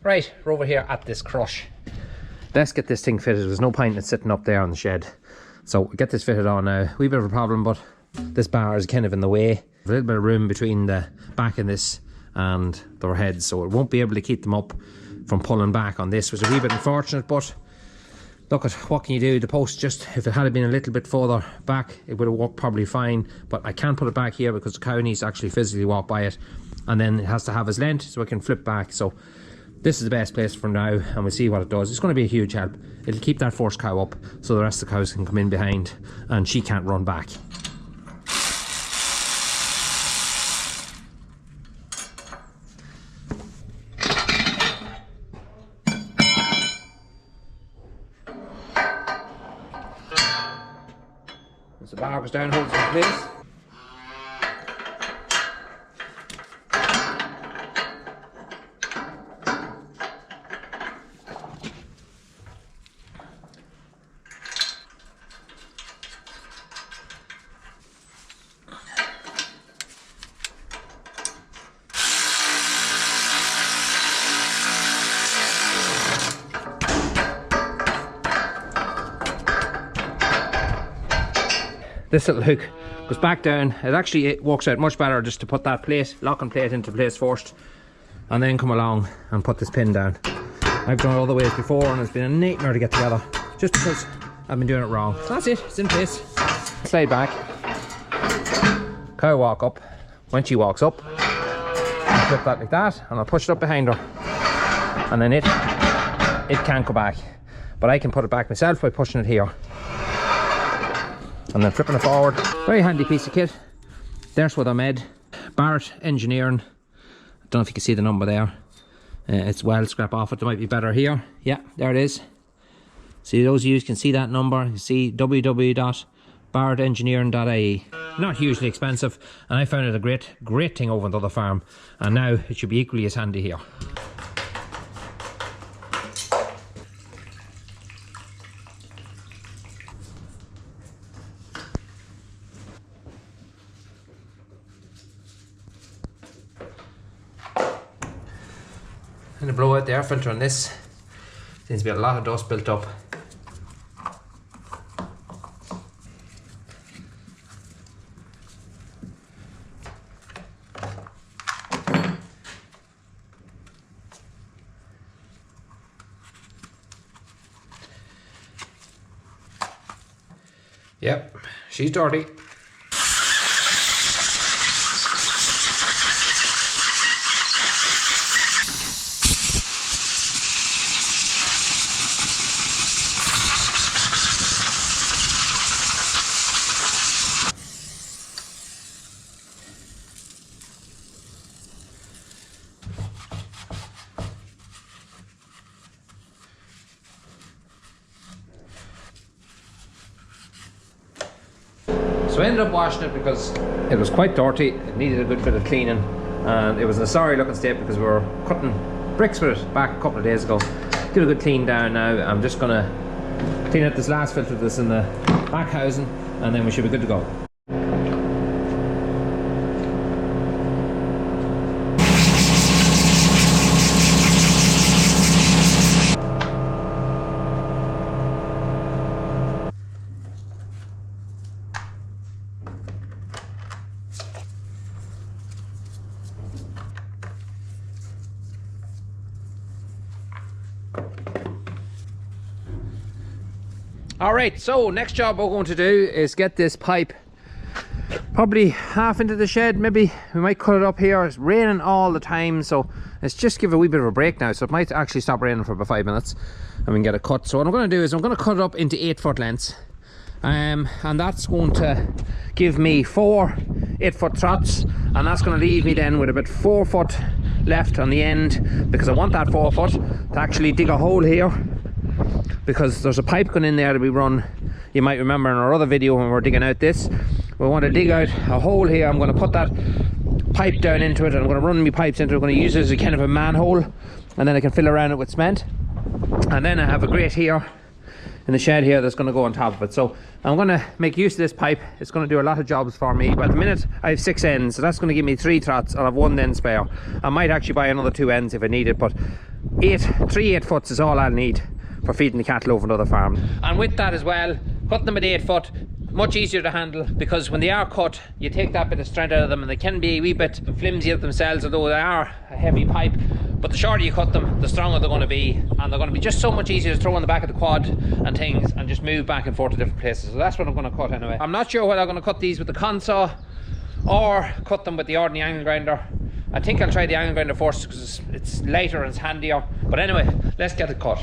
Right, we're over here at this crush. Let's get this thing fitted. There's no point in it sitting up there on the shed. So we'll get this fitted on now. Wee bit of a problem, but this bar is kind of in the way. A little bit of room between the back of this and their heads, so it won't be able to keep them up from pulling back on this, which is a wee bit unfortunate, but look at what can you do. The post, just if it had been a little bit further back, it would have worked probably fine, but I can't put it back here because the cow needs to actually physically walk by it, and then it has to have its length so it can flip back. So this is the best place for now, and we'll see what it does. It's going to be a huge help. It'll keep that first cow up so the rest of the cows can come in behind and she can't run back. As the bar goes down, holds it in place. This little hook goes back down. It works out much better just to put that plate, locking plate into place first, and then come along and put this pin down. I've done it other ways before and it's been a nightmare to get together just because I've been doing it wrong. So that's it, it's in place. Slide back, cow walk up. When she walks up, I'll flip that like that and I'll push it up behind her, and then it can't go back, but I can put it back myself by pushing it here and then flipping it forward. Very handy piece of kit. There's what I made. Barrett Engineering. I don't know if you can see the number there. It's well scrap off it. There might be better here. Yeah, there it is. See, those of you can see that number. You see www.barrettengineering.ie. Not hugely expensive, and I found it a great thing over on the other farm, and now it should be equally as handy here. And to blow out the air filter on this, seems to be a lot of dust built up. Yep, she's dirty. So I ended up washing it because it was quite dirty, it needed a good bit of cleaning, and it was in a sorry looking state because we were cutting bricks with it back a couple of days ago. Give it a good clean down now. I'm just going to clean out this last filter that's in the back housing, and then we should be good to go. Alright, so next job we're going to do is get this pipe probably half into the shed. Maybe we might cut it up here. It's raining all the time, so let's just give it a wee bit of a break now, so it might actually stop raining for about 5 minutes and we can get it cut. So what I'm going to do is I'm going to cut it up into 8-foot lengths, and that's going to give me 4 8-foot trots, and that's going to leave me then with about 4 foot left on the end, because I want that 4 foot to actually dig a hole here, because there's a pipe going in there to be run. You might remember in our other video when we were digging out this, we want to dig out a hole here. I'm going to put that pipe down into it, and I'm going to run my pipes into it. I'm going to use it as a kind of a manhole, and then I can fill around it with cement, and then I have a grate here in the shed here that's going to go on top of it. So I'm going to make use of this pipe. It's going to do a lot of jobs for me. But at the minute I have 6 ends, so that's going to give me 3 trots. I'll have 1 end spare. I might actually buy another 2 ends if I need it, but 3 8-foots is all I'll need for feeding the cattle over another farm. And with that as well, cutting them at 8 foot, much easier to handle, because when they are cut, you take that bit of strength out of them and they can be a wee bit flimsy of themselves, although they are a heavy pipe. But the shorter you cut them, the stronger they're going to be, and they're going to be just so much easier to throw on the back of the quad and things and just move back and forth to different places. So that's what I'm going to cut anyway. I'm not sure whether I'm going to cut these with the consaw or cut them with the ordinary angle grinder. I think I'll try the angle grinder first because it's lighter and it's handier. But anyway, let's get it cut.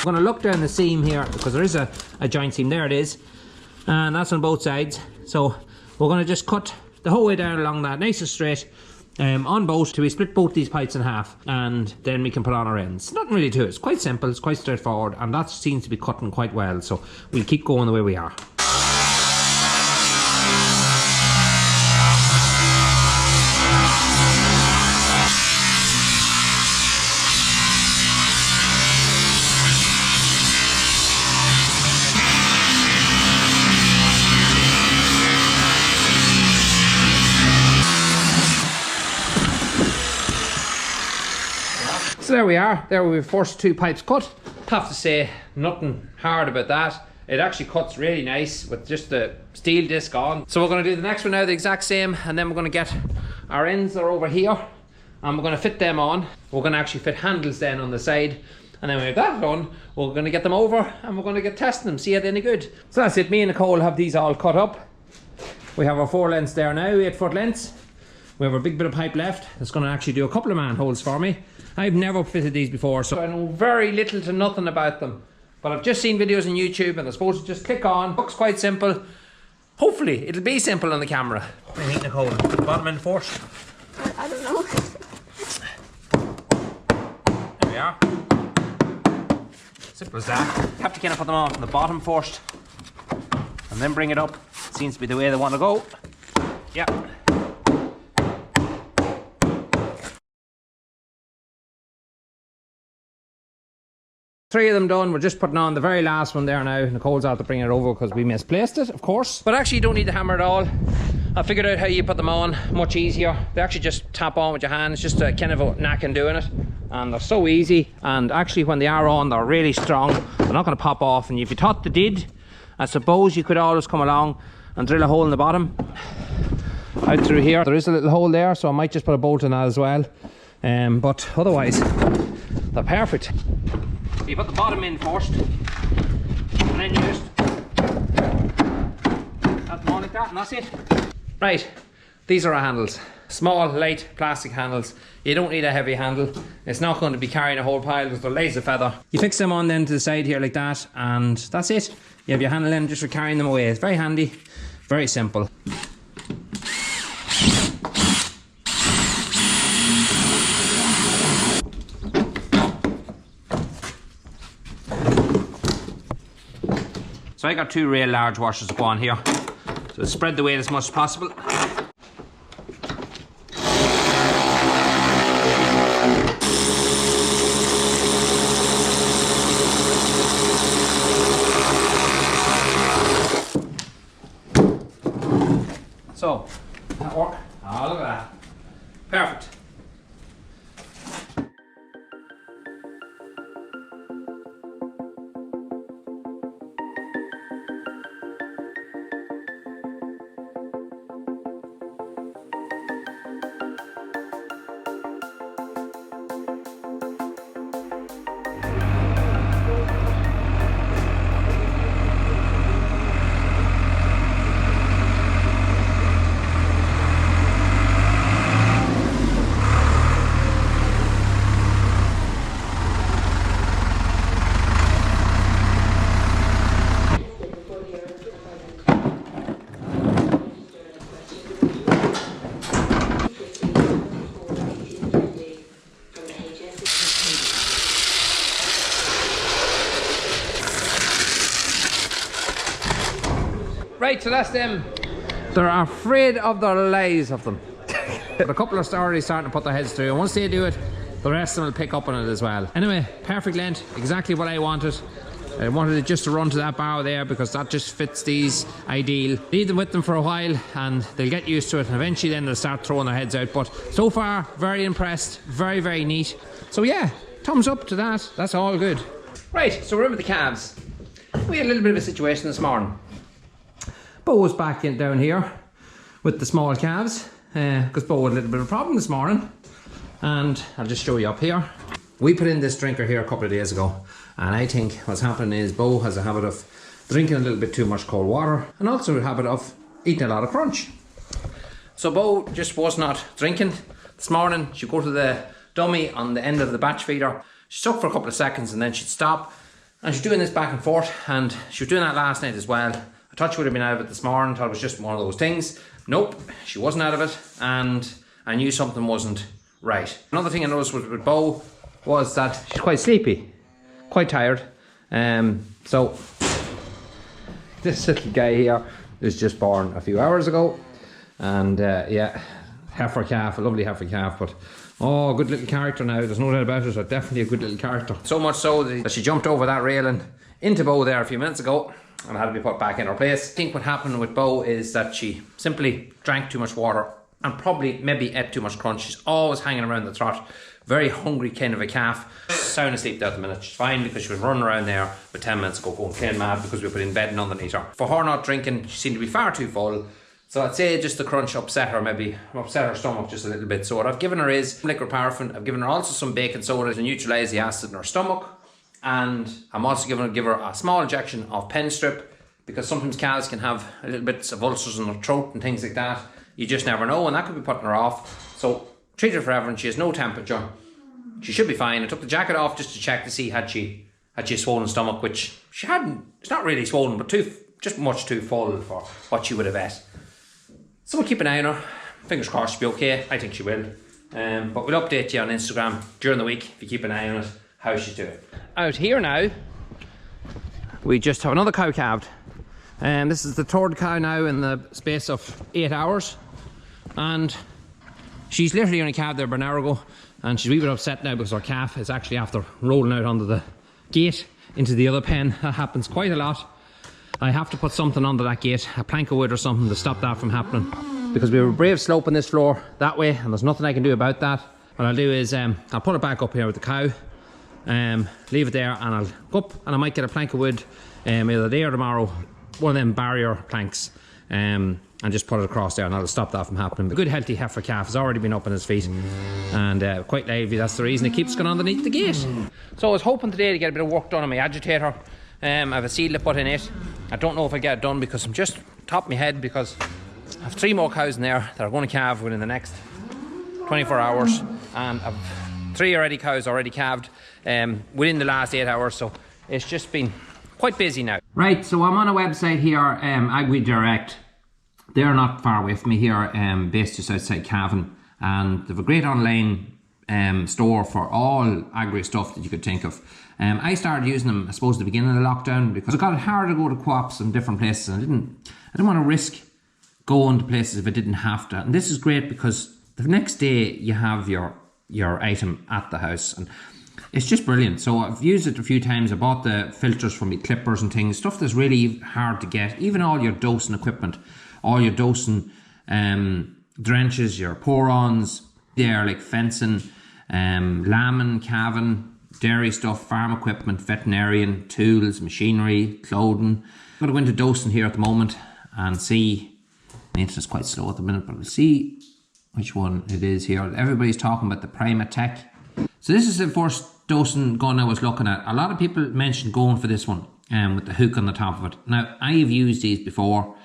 I'm going to look down the seam here because there is a joint seam. There it is, and that's on both sides. So we're going to just cut the whole way down along that nice and straight on both till we split both these pipes in half, and then we can put on our ends. Nothing really to it. It's quite simple, it's quite straightforward, and that seems to be cutting quite well, so we'll keep going the way we are. So there we are, there we have first 2 pipes cut. Have to say, nothing hard about that. It actually cuts really nice with just the steel disc on. So we're going to do the next one now the exact same, and then we're going to get our ends that are over here and we're going to fit them on. We're going to actually fit handles then on the side, and then when we have that done, we're going to get them over and we're going to get testing them, see are they any good. So that's it, me and Nicole have these all cut up. We have our 4 lengths there now, 8-foot lengths. We have a big bit of pipe left. It's going to actually do a couple of manholes for me. I've never fitted these before, so I know very little to nothing about them. But I've just seen videos on YouTube and they're supposed to just click on. Looks quite simple. Hopefully, it'll be simple on the camera. What do you think, Nicole? Put the bottom in first? I don't know. There we are. Simple as that. You have to kind of put them on from the bottom first and then bring it up. Seems to be the way they want to go. Yeah. Three of them done. We're just putting on the very last one there now. Nicole's out to bring it over because we misplaced it, of course. But actually you don't need the hammer at all. I figured out how you put them on, much easier. They actually just tap on with your hands, just a kind of a knack in doing it. And they're so easy, and actually when they are on, they're really strong. They're not going to pop off, and if you thought they did, I suppose you could always come along and drill a hole in the bottom. Out through here, there is a little hole there, so I might just put a bolt in that as well. But otherwise, they're perfect. You put the bottom in first, and then you just that's more like that, and that's it. Right, these are our handles. Small, light plastic handles. You don't need a heavy handle. It's not going to be carrying a whole pile because they're light as a feather. You fix them on then to the side here like that, and that's it. You have your handle in just for carrying them away. It's very handy, very simple. So I got 2 real large washers to go on here. So spread the weight as much as possible. So, that work? Oh, look at that. Perfect. Right, so that's them. They're afraid of their lives of them. But a couple are already starting to put their heads through, and once they do it, the rest of them will pick up on it as well. Anyway, perfect length, exactly what I wanted. I wanted it just to run to that bow there because that just fits these ideal. Leave them with them for a while and they'll get used to it, and eventually then they'll start throwing their heads out. But so far, very impressed, very, very neat. So yeah, thumbs up to that, that's all good. Right, so we're in with the calves. We had a little bit of a situation this morning. Bo was back down here with the small calves because Bo had a little bit of a problem this morning. And I'll just show you up here. We put in this drinker here a couple of days ago, and I think what's happening is Bo has a habit of drinking a little bit too much cold water and also a habit of eating a lot of crunch. So Bo just was not drinking this morning. She'd go to the dummy on the end of the batch feeder. She'd suck for a couple of seconds and then she'd stop, and she's doing this back and forth, and she was doing that last night as well. I thought she would have been out of it this morning, thought it was just one of those things. Nope, she wasn't out of it, and I knew something wasn't right. Another thing I noticed with Bo was that she's quite sleepy, quite tired. So this little guy here was just born a few hours ago, and yeah, heifer calf, a lovely heifer calf, but oh, good little character now, there's no doubt about it, definitely a good little character. So much so that she jumped over that railing into Bo there a few minutes ago and had to be put back in her place. I think what happened with Bo is that she simply drank too much water and probably maybe ate too much crunch. She's always hanging around the trot, very hungry kind of a calf. Sound asleep there at the minute. She's fine because she was running around there with 10 minutes ago going clean mad because we put in bedding underneath her. For her not drinking, she seemed to be far too full. So I'd say just the crunch upset her, maybe upset her stomach just a little bit. So what I've given her is liquid paraffin. I've given her also some baking soda to neutralise the acid in her stomach. And I'm also going to give her a small injection of pen strip, because sometimes calves can have a little bits of ulcers in their throat and things like that. You just never know, and that could be putting her off. So treat her forever, and she has no temperature. She should be fine. I took the jacket off just to check to see had she a swollen stomach, which she hadn't. It's not really swollen, but just much too full for what she would have ate. So we'll keep an eye on her. Fingers crossed she'll be okay. I think she will. But we'll update you on Instagram during the week if you keep an eye on it, how she's doing. Out here now, we just have another cow calved. And this is the third cow now in the space of 8 hours. And she's literally only calved there about an hour ago. And she's a wee bit upset now because her calf is actually after rolling out onto the gate into the other pen. That happens quite a lot. I have to put something under that gate, a plank of wood or something, to stop that from happening. Because we have a brave slope on this floor that way, and there's nothing I can do about that. What I'll do is I'll put it back up here with the cow. Leave it there, and I'll go up and I might get a plank of wood either today or tomorrow, one of them barrier planks, and just put it across there, and that'll stop that from happening. A good healthy heifer calf has already been up on his feet and quite lively. That's the reason it keeps going underneath the gate. So I was hoping today to get a bit of work done on my agitator. I have a seal to put in it. I don't know if I get it done because I'm just top of my head, because I have 3 more cows in there that are going to calve within the next 24 hours, and I've 3 cows already calved within the last 8 hours, so it's just been quite busy now. Right, so I'm on a website here, Agri Direct. They're not far away from me here, based just outside Cavan, and they have a great online store for all agri stuff that you could think of. I started using them, I suppose, at the beginning of the lockdown, because it got hard to go to co-ops and different places, and I didn't want to risk going to places if I didn't have to. And this is great because the next day you have your item at the house, and it's just brilliant. So I've used it a few times. I bought the filters for me clippers and things, stuff that's really hard to get. Even all your dosing equipment, all your dosing drenches, your pour-ons, there like fencing, lambing, calving, dairy stuff, farm equipment, veterinarian, tools, machinery, clothing. I'm going to go into dosing here at the moment and see. Maintenance is quite slow at the minute, but we'll see which one it is here. Everybody's talking about the Prima Tech. So this is the first dosing gun I was looking at. A lot of people mentioned going for this one with the hook on the top of it. Now, I've used these before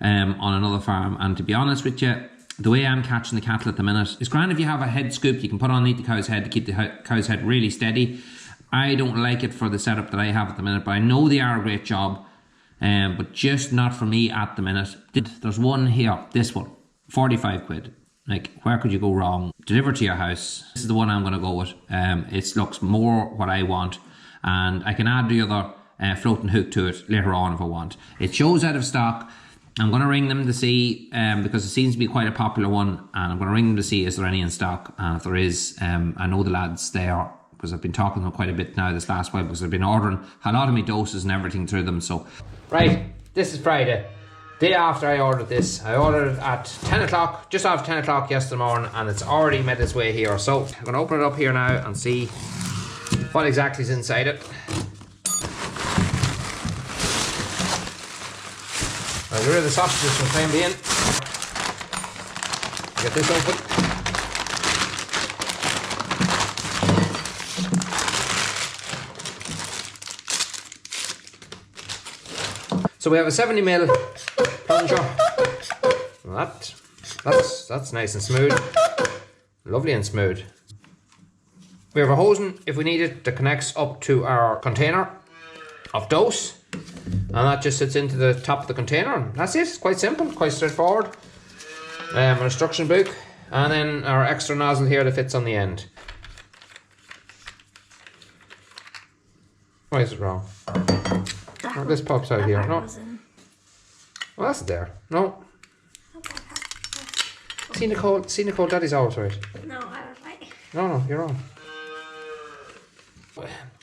on another farm, and to be honest with you, the way I'm catching the cattle at the minute is grand if you have a head scoop you can put underneath the cow's head to keep the cow's head really steady. I don't like it for the setup that I have at the minute, but I know they are a great job, but just not for me at the minute. There's one here, this one, 45 quid. Like, where could you go wrong? Delivered to your house. This is the one I'm going to go with. It looks more what I want, and I can add the other floating hook to it later on if I want. It shows out of stock. I'm going to ring them to see, because it seems to be quite a popular one, and I'm going to ring them to see is there any in stock, and if there is, I know the lads there, because I've been talking to them quite a bit now this last while, because I've been ordering a lot of my doses and everything through them. So right, this is Friday, day after I ordered this. I ordered it at 10 o'clock, just after 10 o'clock yesterday morning, and it's already made its way here. So I'm going to open it up here now and see what exactly is inside it. I'll get rid of the sausages for the time being. Get this open. So we have a 70mm plunger. That's nice and smooth. Lovely and smooth. We have a hosing, if we need it, that connects up to our container of dose. And that just sits into the top of the container, and that's it. It's quite simple, quite straightforward. An instruction book, and then our extra nozzle here that fits on the end. Why is it wrong? Oh, this pops out here. No. Well, that's there. No. See Nicole, Daddy's always right. No, I was right. No, you're wrong.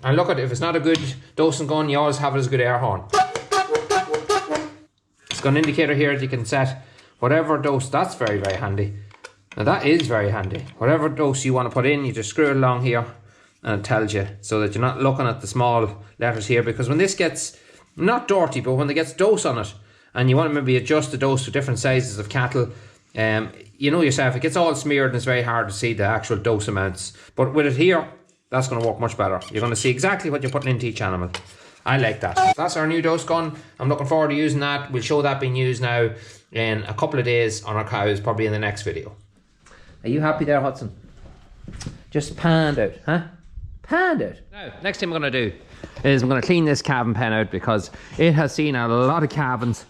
And look at it, if it's not a good dosing gun, you always have it as a good air horn. It's got an indicator here that you can set whatever dose. That's very, very handy. Now that is very handy. Whatever dose you want to put in, you just screw it along here and it tells you, so that you're not looking at the small letters here, because when this gets, not dirty, but when it gets dose on it, and you want to maybe adjust the dose to different sizes of cattle, you know yourself, it gets all smeared and it's very hard to see the actual dose amounts. But with it here, that's going to work much better. You're going to see exactly what you're putting into each animal. I like that. That's our new dose gun. I'm looking forward to using that. We'll show that being used now in a couple of days on our cows, probably in the next video. Are you happy there, Hudson? Just panned out, huh? Panned out. Now, next thing I'm going to do is I'm going to clean this calving pen out, because it has seen a lot of calvings.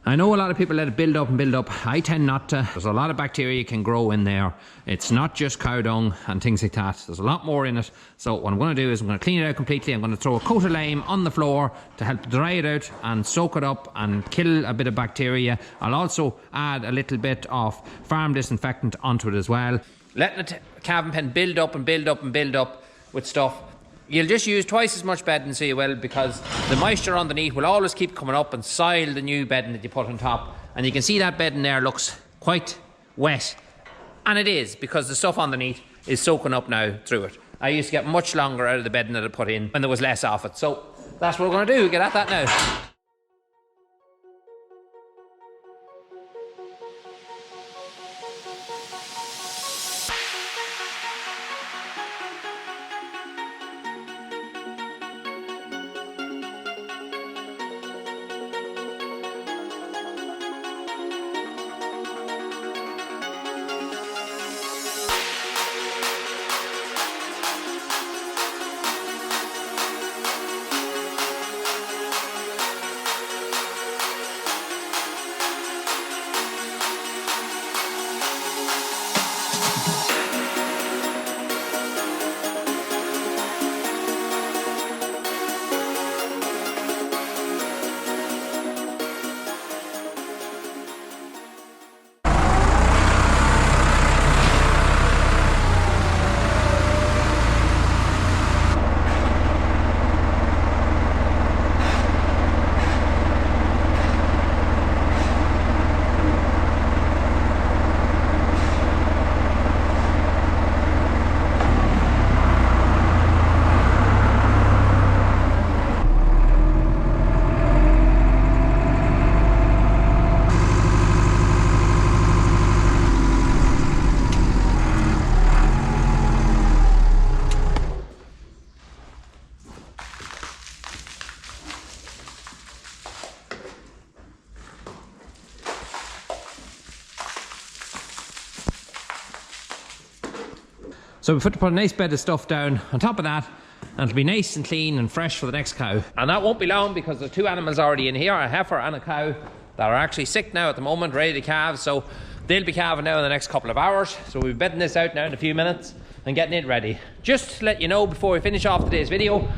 I know a lot of people let it build up and build up. I tend not to. There's a lot of bacteria can grow in there. It's not just cow dung and things like that. There's a lot more in it. So what I'm going to do is I'm going to clean it out completely. I'm going to throw a coat of lime on the floor to help dry it out and soak it up and kill a bit of bacteria. I'll also add a little bit of farm disinfectant onto it as well. Letting the calving pen build up and build up and build up with stuff. You'll just use twice as much bedding, so you will, because the moisture underneath will always keep coming up and soil the new bedding that you put on top. And you can see that bedding there looks quite wet. And it is, because the stuff underneath is soaking up now through it. I used to get much longer out of the bedding that I put in when there was less of it. So that's what we're going to do, get at that now. So we put a nice bed of stuff down on top of that, and it'll be nice and clean and fresh for the next cow. And that won't be long, because there's two animals already in here, a heifer and a cow, that are actually sick now at the moment, ready to calve. So they'll be calving now in the next couple of hours. So we'll be bedding this out now in a few minutes and getting it ready. Just to let you know before we finish off today's video,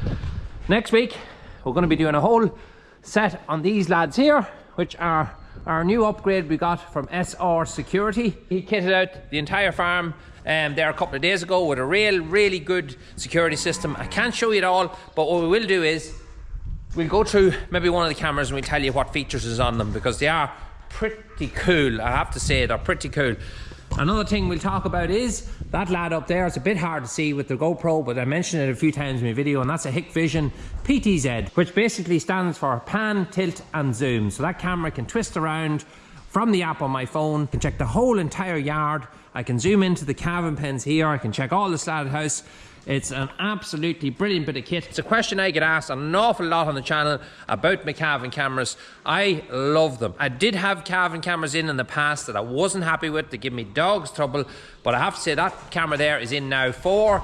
next week we're going to be doing a whole set on these lads here, which are our new upgrade we got from SR Security. He kitted out the entire farm there a couple of days ago with a really good security system. I can't show you it all, but what we will do is we'll go through maybe one of the cameras and we'll tell you what features is on them, because they are pretty cool. I have to say, they're pretty cool. Another thing we'll talk about is that lad up there. It's a bit hard to see with the GoPro, but I mentioned it a few times in my video, and that's a Hikvision PTZ, which basically stands for pan, tilt and zoom. So that camera can twist around from the app on my phone, can check the whole entire yard. I can zoom into the calving pens here. I can check all the slatted house. It's an absolutely brilliant bit of kit. It's a question I get asked an awful lot on the channel about my calving cameras. I love them. I did have calving cameras in the past that I wasn't happy with. They give me dog's trouble. But I have to say that camera there is in now for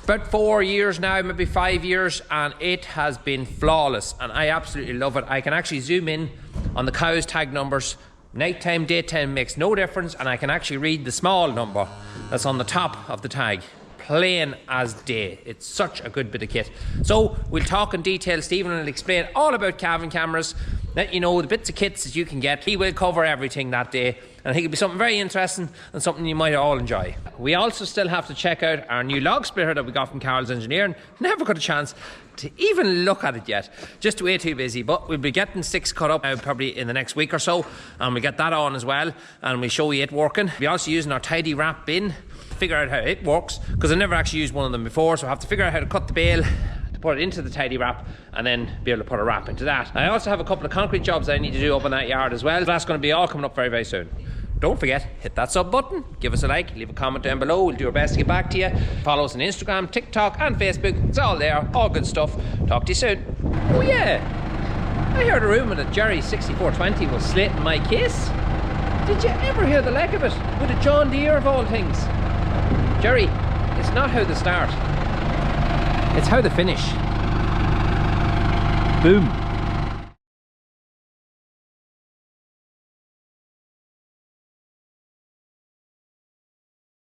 about 4 years now, maybe 5 years, and it has been flawless. And I absolutely love it. I can actually zoom in on the cows tag numbers. Nighttime, daytime makes no difference, and I can actually read the small number that's on the top of the tag. Plain as day. It's such a good bit of kit. So we'll talk in detail. Stephen will explain all about calving cameras, let you know the bits of kits that you can get. He will cover everything that day, and I think it'll be something very interesting and something you might all enjoy. We also still have to check out our new log splitter that we got from Carl's Engineering. Never got a chance to even look at it yet, just way too busy, but we'll be getting 6 cut up now probably in the next week or so, and we'll get that on as well, and we'll show you it working. We're also using our tidy wrap bin, figure out how it works, because I never actually used one of them before, so I have to figure out how to cut the bale to put it into the tidy wrap and then be able to put a wrap into that. I also have a couple of concrete jobs that I need to do up in that yard as well. That's going to be all coming up very soon. Don't forget, hit that sub button, give us a like, leave a comment down below. We'll do our best to get back to you. Follow us on Instagram, TikTok and Facebook. It's all there, all good stuff. Talk to you soon. Oh yeah, I heard a rumour that Jerry 6420 was slating my case. Did you ever hear the like of it? With a John Deere of all things. Jerry, it's not how they start, it's how they finish. Boom.